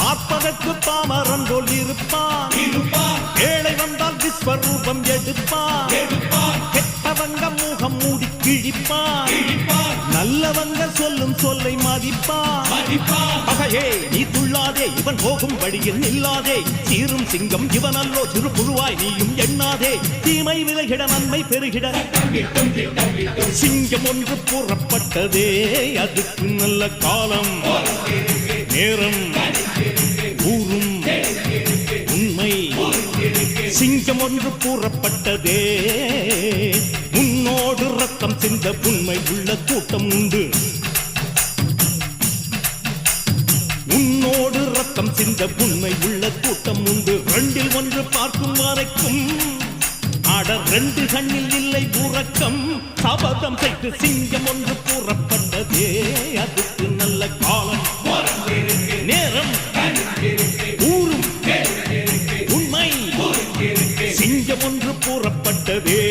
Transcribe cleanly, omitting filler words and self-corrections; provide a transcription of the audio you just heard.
பார்ப்பதற்கு பாமரன் போல் இருப்பான். ஏழை வந்தால் விஸ்வரூபம் எடுப்பான். கெட்டவங்க முகம் மூடி கிழிப்பான். நல்லவங்க சொல்லும் சொல்லை மதிப்பான். பகையே நீ துள்ளாதே, இவன் போகும் வழியில் நில்லாதே. சீரும் சிங்கம் இவன் அல்லோ, சிறு புழுவாய் நீயும் எண்ணாதே. தீமை விலகிட நன்மை பெருகிட சிங்கம் ஒன்று கூறப்பட்டதே. அதுக்கு நல்ல காலம் நேரம் ஊரும் உண்மை. சிங்கம் ஒன்று கூறப்பட்டதே. உன்னோடு ரத்தம் சிந்த உண்மை உள்ள கூட்டம் உண்டு. உன்னோடு ரத்தம் சிந்த உண்மை உள்ள கூட்டம் உண்டு. ரெண்டில் ஒன்று பார்க்கும் வரைக்கும் ஆட ரெண்டு கண்ணில் இல்லை உறக்கம். சபதம் செய்து சிங்கம் ஒன்று கூறப்பட்டதே. அதுக்கு நல்ல காலம் நேரம் ஊரும் உண்மை. சிங்கம் ஒன்று கூறப்பட்டதே.